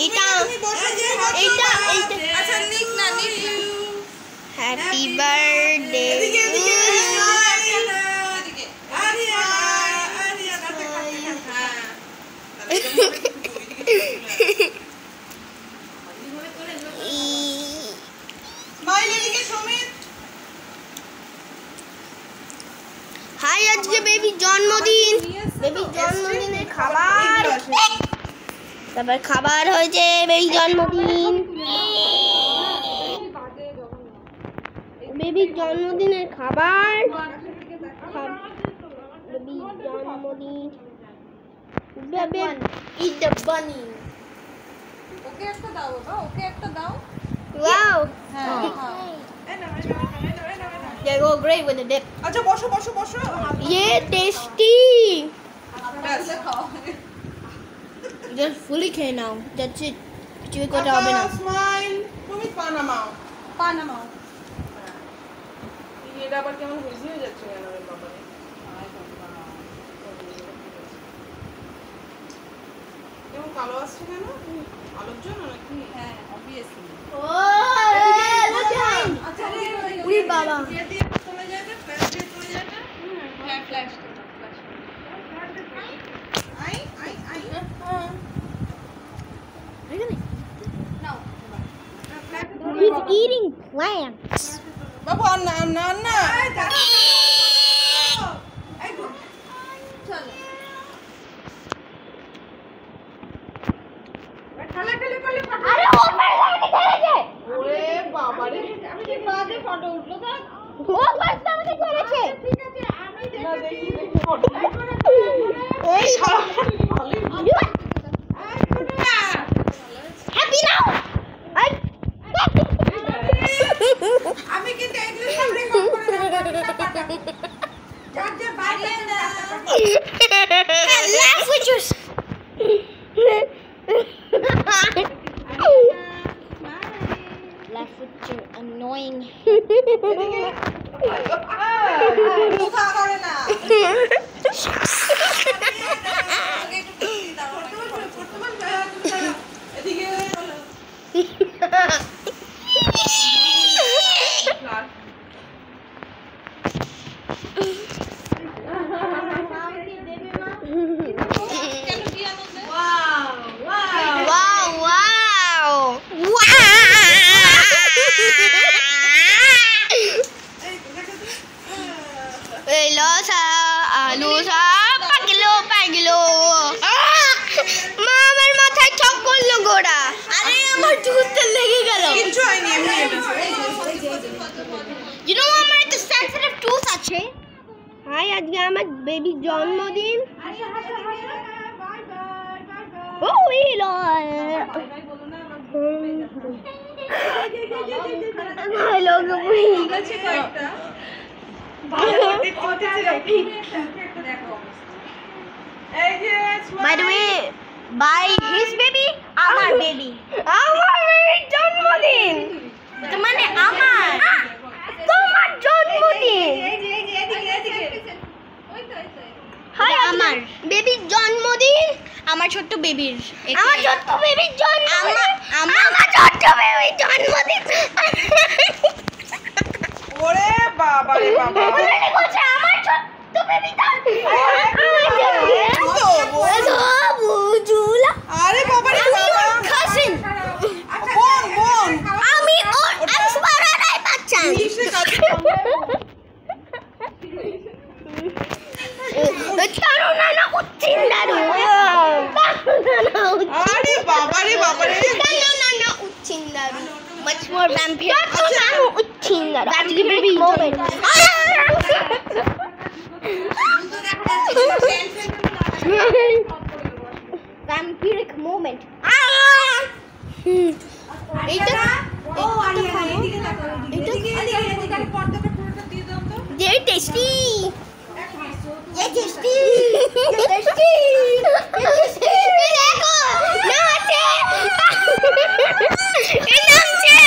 এটা এইটা আচ্ছা নিক না হ্যাপি বার্থডে হাই আজকে বেবির জন্মদিন বেবির জন্মদিনের খাবার তারপর খাবার হয়েছে বেবির জন্মদিন বেবির জন্মদিনের খাবার বেবির জন্মদিন বেবি ইট দ্য বানি ওকে একটা দাও বাবা ওকে একটা দাও ওয়াও হ্যাঁ they go great with the dip আচ্ছা বসো বসো বসো ये टेस्टी ব্যাস খাও just fully can now that's it কিছু করতে হবে না স্মাইল তুমি পানামাও পানামাও এটা আবার কেমন হইজি হয়ে যাচ্ছে কেন রে বাবা কেমন কালো আসছে কেন আলোর জন্য নাকি হ্যাঁ obviously আচ্ছা উড়ি বাবা দিয়ে চলে যাবে ফ্ল্যাশ দিয়ে চলে যাবে flash I I I now he's eating plants বাবু আন্না আন্না আন্না চলো ঠালাঠালি করলে আরে ও পারলাকে ধরেছে ওরে বাবা রে আমি যে বাদে ফটো উঠলো তো ও ফার্স্ট আমাকে ধরেছে ঠিক আছে আমি দেখি দেখি ফটো এই হ্যাপি নাও আই আমি কিন্তু এগুলো সব রেকর্ড করে রাখবো যার যার বাইরে না laugh with your laugh with your annoying মুখা করে না এদিকে কেন কি আনন্দ wow wow Elosa alusa pagilo মামার মাথায় ঠক করলো গোড়া আরে আমার জুতে লেগে গেল কিচ্ছু হয়নি এমনি you know আমার একটা সেনসিটিভ টুথ আছে হাই আজকে আমার বেবির জন্মদিন ও ইলো hello by the way by his baby আমার বেবি আমার বেবির জন্মদিন মানে আমার তোমার জন্মদিন হাই আমার বেবির জন্মদিন আমার ছোট্ট বেবির আমার ছোট্ট বেবির জন্মদিন আমার ছোট্ট বেবির জন্মদিন ওরে বাবা রে বাবা বলে বলছে আমার ছোট্ট বেবি বুঝুলা আরে বাবা রে বাবা কাজিন বোন বোন আমি ওর এক্সপারারাই বাচ্চা কিসে কাছে ছাড়ো না না উচ্চিন্দারু আরে বাবা রে না উচ্চিন্দারু much more vampire না উচ্চিন্দারু that's the baby moment vampiric moment এইটা very tasty ये टेस्टी टेस्टी देखो नाचे ये नाचे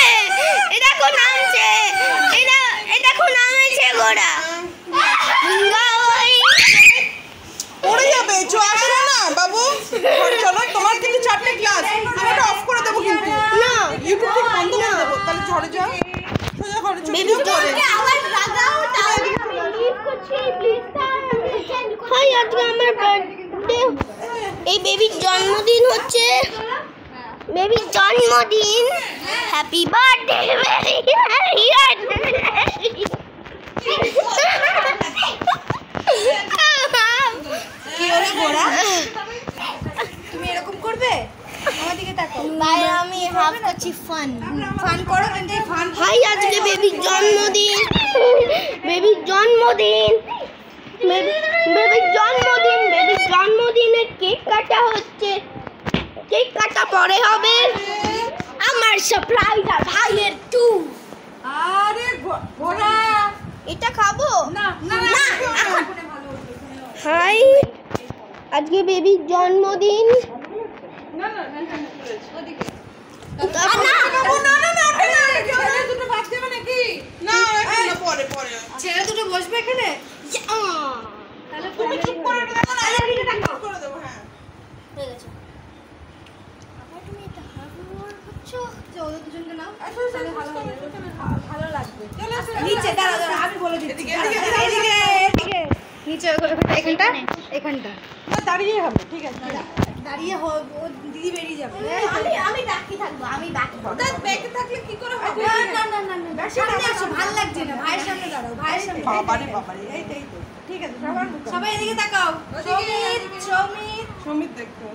ये देखो नाचे ये देखो नाचे गोड़ा পড়ে যাবে চো আসো না বাবু চলো তোমার কিন্তু 4টে ক্লাস তুমি এটা অফ করে ইউটিউব থেকে বন্ধ করে দেবো, তাহলে ঝড়ে যাও সোজা ঘরে চলে বেবি যাও। জনকে আবার রাগাও তাহলে আমি লিভ করছি প্লিজ হাই আজকে আমার বার্থডে এই বেবির জন্মদিন হচ্ছে বেবির জন্মদিন হ্যাপি বার্থডে ভেরি ভেরি কি হলো গোরা, তুমি এরকম করবে? আমার দিকে তাকাও। ভাই আমি হাফ করছি ফান ফান করো, কিন্তু এই ফান ভাই আজকে বেবির জন্মদিন বেবির জন্মদিন বেবির জন্মদিনে কেক কাটা হচ্ছে কেক কাটা পরে হবে আমার সারপ্রাইজ আর ভাইয়ের টু আরে গোরা এটা খাবো না না না এখন ভালো হাই আজকে বেবির জন্মদিন না না ওদিকে না বাবু না না না ছেলে দুটো বাঁচতে হবে নাকি? না এখন পরে পরে ছেলে দুটো বসবে এখানে। তাহলে তুমি চুপ করে রাখো না, আরে দিকে টাকা করে দেবো। হ্যাঁ হয়ে গেছে আবার তুমি এটা হারমোনিয়াম করছো যে ওদের দুজনকে নাও, তাহলে ভালো হবে, ভালো লাগবে। নিচে দাঁড়া দাঁড়া, আমি বলে দিচ্ছি। এদিকে এদিকে এদিকে নিচে এখানটা এখানটা না দাঁড়িয়ে হবে, ঠিক আছে দাঁড়িয়ে ও দিদি বেরিয়ে যাবে। আমি বাকি থাকবো আমি বাকি ওদের ব্যাগে থাকলে কি করে হবে? না না না না সামনে আসো, ভালো লাগছে না, ভাইয়ের সামনে দাঁড়াও, ভাইয়ের সামনে। বাবারে বাবারে, এই তো ঠিক আছে, সবাই এদিকে তাকাও। সমিত দেখো,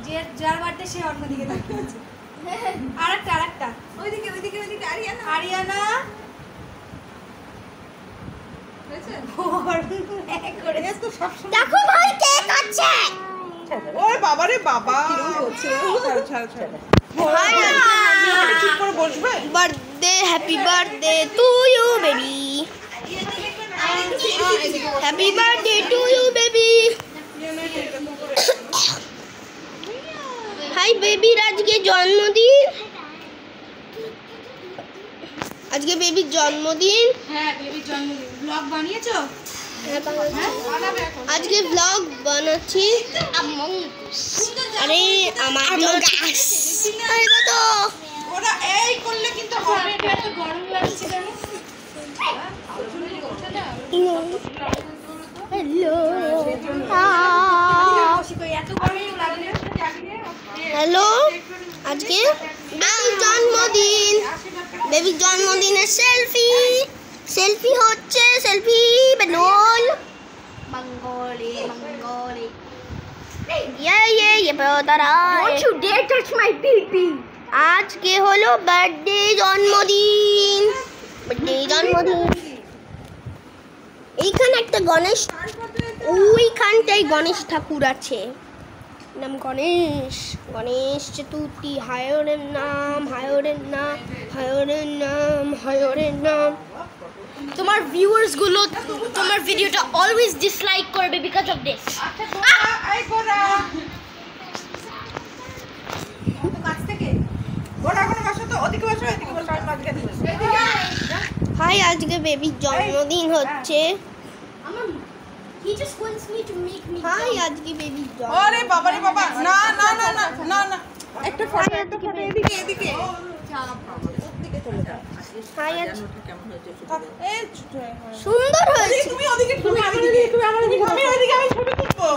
যে যার বার্থডে সে অন্যদিকে তাকিয়ে আছে। আরেকটা ওইদিকে আরিয়ানা দেখো ভাই কেক আছে ওরে বাবারে বাবা, চুপ করে বসবে। Birthday happy birthday to you baby happy birthday to you baby hi বেবির আজকে জন্মদিন বেবির জন্মদিন হ্যাঁ বেবির জন্মদিন ব্লগ বানিয়েছো? আজকে ব্লগ বানাচ্ছি আরে আমার তো ওরা এই করলে কিন্তু হবে। এত গরম লাগছে কেন? হ্যালো এত গরম লাগলে হ্যালো আজকে বেবির জন্মদিনের সেলফি হচ্ছে selfie balloon Mangoli. Yeah, brother. Don't you dare touch my baby. আজকে হলো বার্থডে জন্মদিন এইখানে একটা গণেশ ওইখানটাই গণেশ ঠাকুর আছে নাম গণেশ চতুর্থী হায়রের নাম তোমার ভিউয়ার্স গুলো তোমার ভিডিওটা অলওয়েজ ডিসলাইক করবে বিকজ অফ দিস এই গোরা কাছ থেকে গোরা কোনো বসো তো, ওদিকে বসো, এদিকে বসো, আর মাঝখানে বসো। হাই আজকে বেবির জন্মদিন হচ্ছে He just wants me to make me. Hi আজকে বেবির আরে বাবারে বাবা, না না না না না না একটা ফটো এদিকে ওদিকে চলে যাও। হাই এই ছোট সুন্দর হয়েছে তুমি ওদিকে, তুমি আমার দিকে, আমি ওদিকে, আমি ছবি তুলবো।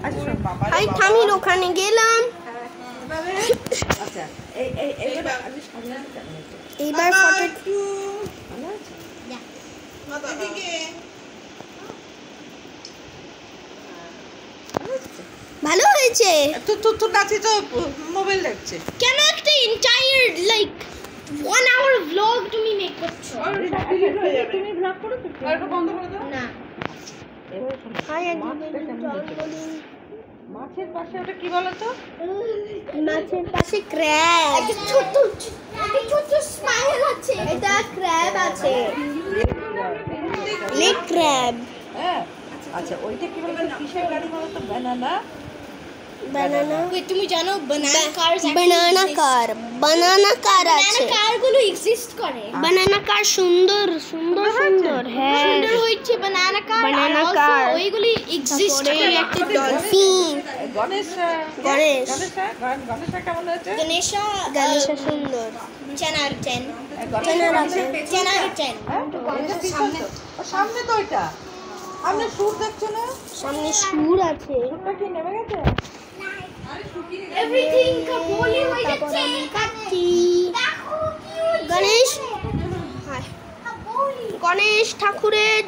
আচ্ছা বাবা হাই থামির ওখানে গেলাম আচ্ছা এই এইবার ফটো একটু এদিকে ভালো হয়েছে তো নাচি তো মোবাইল লাগছে কেন একটা এন্টায়ার লাইক 1 hour vlog তুমি মেক করছো তুমি ব্লগ করো তো, আর এটা বন্ধ করে দাও না হাই আজকে জন্মদিন মাছের পাশে ওটা কি বলো তো? মাছের পাশে ক্র্যাব একটা ছোট স্মাইল আছে এটা ক্র্যাব আছে লেগ ক্র্যাব হ্যাঁ আচ্ছা ওইটা কি বলবেন, কিসের গাড়ি বলো তো? ব্যানানা বানানা তুমি জানো banana cars বানানা কার আছে car গুলো exist করে বানানা কার সুন্দর সুন্দর সুন্দর হ্যাঁ সুন্দর হচ্ছে banana car Banana আর car। also ওইগুলি exist তারপরে করে একটা ডলফিন গণেশ গণেশ। গণেশটা কেমন হয়েছে? Ganesha গালিশা সুন্দর 10 out of 10 চেনার আছে 10 out of 10 সামনে তো ওইটা সামনে সুর দেখছো না? সামনে সুর আছে সুরটা কি নেমে গেছে? everything kaboli হয়ে তারপর যাচ্ছে আমি কাটছি দেখো কি হয়েছে গণেশ kaboli গণেশ ঠাকুরের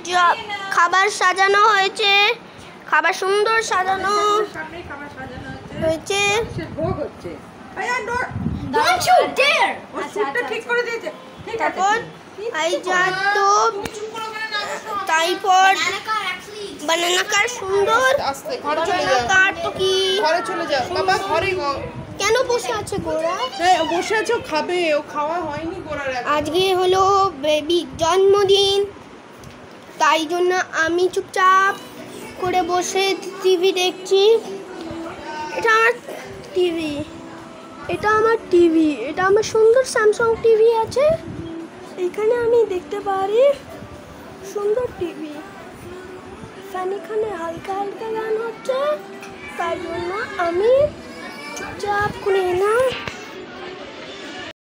খাবার সাজানো হয়েছে খাবার সুন্দর সাজানো সামনে খাবার সাজানো হচ্ছে হয়েছে সে ভোগ হচ্ছে আয়া ডোর don't you dare ও সুরটা ঠিক করে দিয়েছে ঠিক আছে তারপর এই তো তারপর banana car actually বানানা কার সুন্দর আস্তে ঘরে চলে বানানা যাও কার তো কি ঘরে চলে যাও বাবা ঘরে কেন বসে আছে গোরা হ্যাঁ ও বসে আছে ও খাবে ও খাওয়া হয়নি গোড়ার আজকে হলো বেবির জন্মদিন তাই জন্য আমি চুপচাপ করে বসে টিভি দেখছি এটা আমার টিভি এটা আমার সুন্দর স্যামসাং টিভি আছে এখানে আমি দেখতে পারি সুন্দর টিভি ফ্যান এখানে হালকা হালকা গান হচ্ছে তাই জন্য আমি চুপচাপ করে এলাম